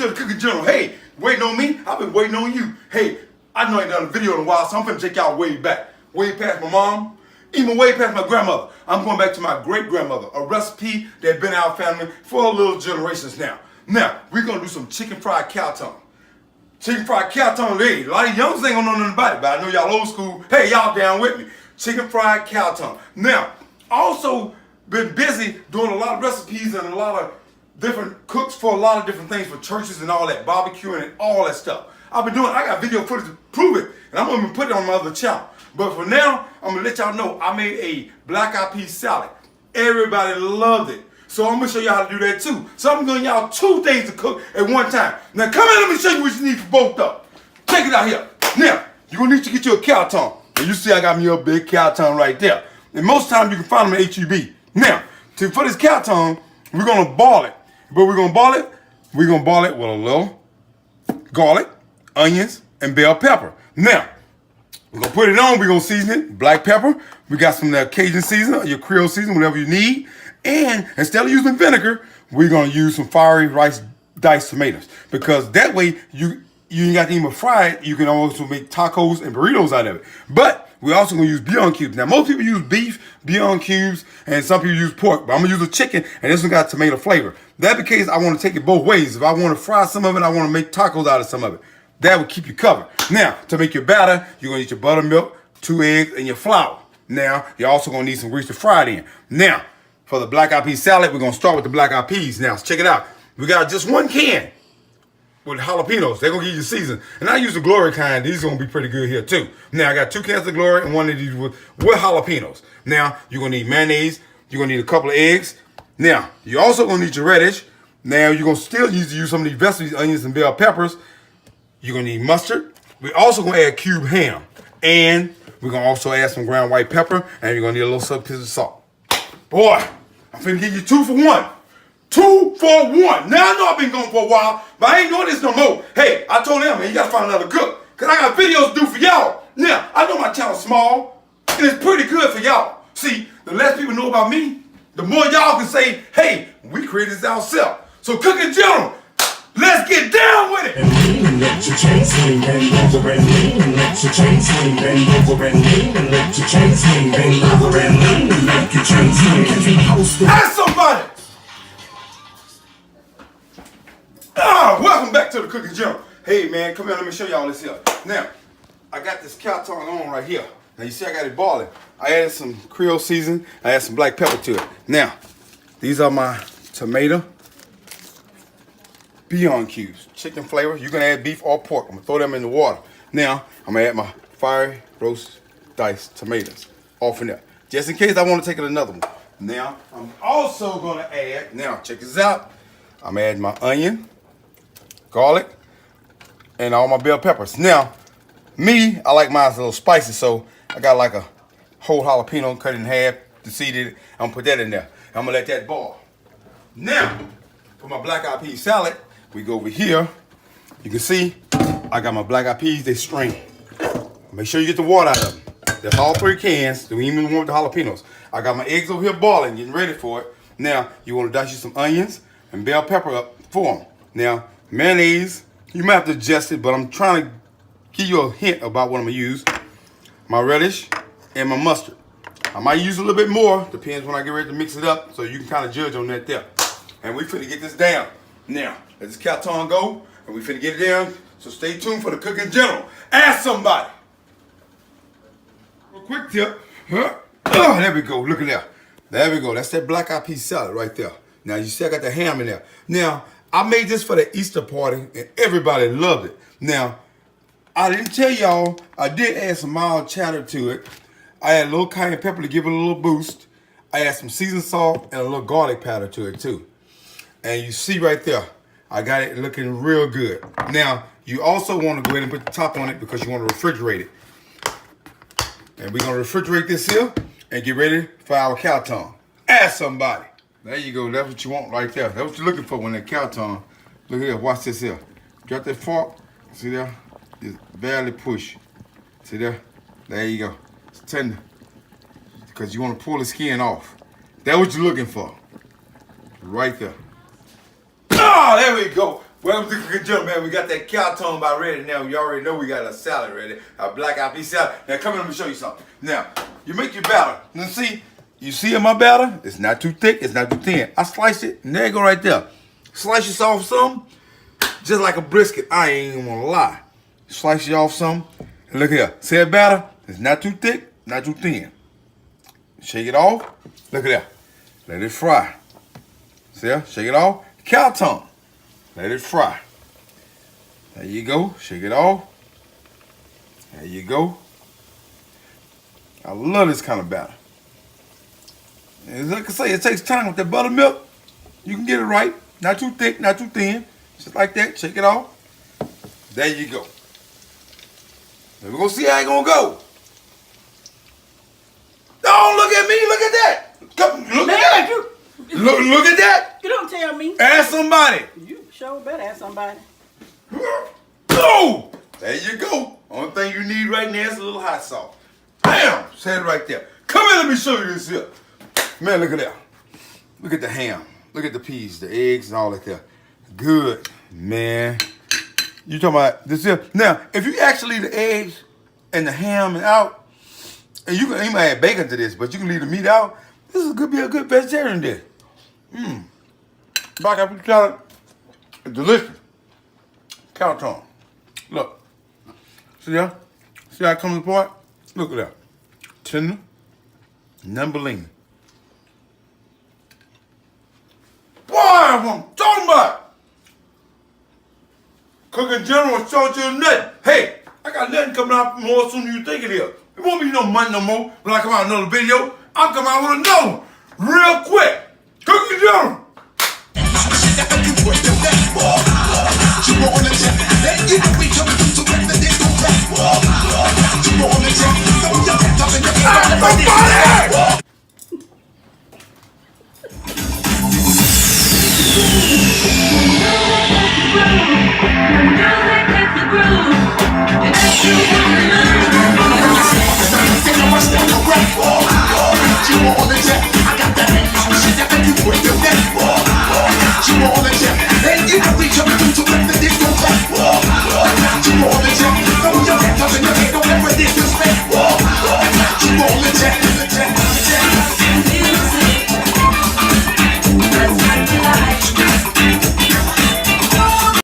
to the Cooking General. Hey, waiting on me? I've been waiting on you. Hey, I know I ain't done a video in a while, so I'm finna take y'all way back. Way past my mom, even way past my grandmother. I'm going back to my great-grandmother, a recipe that's been in our family for a little generations now. Now, we're gonna do some chicken fried cow tongue. Chicken fried cow tongue, hey, a lot of youngsters ain't gonna know nothing about it, but I know y'all old school, hey, y'all down with me. Chicken fried cow tongue. Now, also been busy doing a lot of recipes and a lot of different cooks for a lot of different things for churches and all that, barbecuing and all that stuff. I got video footage to prove it, and I'm gonna put it on my other channel. But for now, I'm gonna let y'all know I made a black eyed peas salad. Everybody loved it. So I'm gonna show y'all how to do that too. So I'm gonna y'all 2 things to cook at one time. Now come here, let me show you what you need for both of them. Check it out here. Now, you're gonna need to get you a cow tongue. And you see I got me a big cow tongue right there. And most times you can find them at HEB. Now, for this cow tongue, we're gonna boil it. But we're gonna boil it with a little garlic, onions, and bell pepper. Now, we're gonna put it on, we're gonna season it, black pepper. We got some Cajun seasoning, or your Creole seasoning, whatever you need. And instead of using vinegar, we're gonna use some fiery rice diced tomatoes. Because that way, you ain't got to even fry it, you can also make tacos and burritos out of it. But we're also gonna use bouillon cubes. Now, most people use beef, bouillon cubes, and some people use pork, but I'm gonna use a chicken, and this one got tomato flavor. That because I wanna take it both ways. If I wanna fry some of it, I wanna make tacos out of some of it. That will keep you covered. Now, to make your batter, you're gonna need your buttermilk, 2 eggs, and your flour. Now, you're also gonna need some grease to fry it in. Now, for the black eyed pea salad, we're gonna start with the black eyed peas. Now, check it out. We got just 1 can with jalapenos. They're gonna give you season. And I use the Glory kind. These are gonna be pretty good here too. Now, I got 2 cans of Glory and 1 of these with jalapenos. Now, you're gonna need mayonnaise. You're gonna need a couple of eggs. Now, you're also gonna need your radish. Now, you're gonna still use some of these vegetables, onions, and bell peppers. You're gonna need mustard. We're also gonna add cube ham. And we're gonna also add some ground white pepper. And you're gonna need a little pinch of salt. Boy, I'm finna give you 2 for 1. 2 for 1. Now, I know I've been going for a while, but I ain't doing this no more. Hey, I told them, man, you gotta find another cook. Cause I got videos to do for y'all. Now, I know my channel's small, and it's pretty good for y'all. See, the less people know about me, the more y'all can say, hey, we created this ourselves. So, Cooking General, let's get down with it. And let your chain swing, bend over and lean, and let your chain swing, bend over and lean, and let your chain swing, bend over and lean, and let your chain swing. Ask somebody. Welcome back to the Cooking General. Hey man, come here, let me show y'all this here. Now, I got this cow tongue on right here. Now you see I got it boiling. I added some Creole seasoning, I added some black pepper to it. Now, these are my tomato bouillon cubes. Chicken flavor, you can add beef or pork. I'm gonna throw them in the water. Now, I'm gonna add my fiery roast diced tomatoes off in there. Just in case I wanna take it another one. Now, I'm also gonna add, now check this out. I'm adding my onion, garlic, and all my bell peppers. Now, me, I like mine a little spicy, so I got like a whole jalapeno cut in half, seeded it. I'm gonna put that in there. I'm gonna let that boil. Now, for my black eyed pea salad, we go over here. You can see, I got my black eyed peas, they strained. Make sure you get the water out of them. That's all 3 cans, don't even want the jalapenos. I got my eggs over here boiling, getting ready for it. Now, you wanna dice you some onions and bell pepper up for them. Now, mayonnaise, you might have to adjust it, but I'm trying to give you a hint about what I'm gonna use. My radish and my mustard. I might use a little bit more, depends when I get ready to mix it up, so you can kind of judge on that there. And we finna get this down. Now, let this cow tongue go, and we finna get it down, so stay tuned for the Cooking General. Ask somebody. Real quick tip. Oh, there we go, look at that. There we go, that's that black eyed pea salad right there. Now, you see I got the ham in there. Now, I made this for the Easter party, and everybody loved it. Now, I didn't tell y'all, I did add some mild cheddar to it. I added a little cayenne pepper to give it a little boost. I added some seasoned salt and a little garlic powder to it too. And you see right there, I got it looking real good. Now, you also want to go ahead and put the top on it because you want to refrigerate it. And we're going to refrigerate this here and get ready for our cow tongue. Ask somebody. There you go, that's what you want right there. That's what you're looking for when that cow tongue. Look here, watch this here. Drop that fork, see there? Just barely push. See there? There you go. It's tender. Because you want to pull the skin off. That's what you're looking for. Right there. Ah, there we go. Welcome to Cooking Jump, man. We got that cow tongue about ready now. You already know we got a salad ready, a black eyed pea salad. Now come here, let me show you something. Now, you make your batter. Now see, you see in my batter? It's not too thick, it's not too thin. I slice it, and there you go right there. Slice this off some, just like a brisket. I ain't even gonna lie. Slice it off some, and look here. See that batter? It's not too thick, not too thin. Shake it off. Look at that. Let it fry. See that? Shake it off. Cow tongue. Let it fry. There you go. Shake it off. There you go. I love this kind of batter. And like I say, it takes time with that buttermilk. You can get it right. Not too thick, not too thin. Just like that. Shake it off. There you go. Now we're going to see how it's going to go. Oh, look at me. Look at that. Come, look at that. Look at that. You don't tell me. Ask somebody. You sure better ask somebody. Go! There you go. Only thing you need right now is a little hot sauce. Bam! Set it right there. Come here, let me show you this here. Man, look at that. Look at the ham. Look at the peas, the eggs, and all that there. Good, man. You talking about this here? Now, if you actually leave the eggs and the ham out, and you might add bacon to this, but you can leave the meat out, this could be a good vegetarian dish. Black eyed pea salad, delicious. Cow tongue. Look. See that? See how it comes apart? Look at that. Tender. Number lean. Boy, I'm talking about. Cooking General showed you nothing. Hey, I got nothing coming out more soon than you think it is. It won't be no money no more when I come out with another video. I'll come out with another one real quick. Cooking General.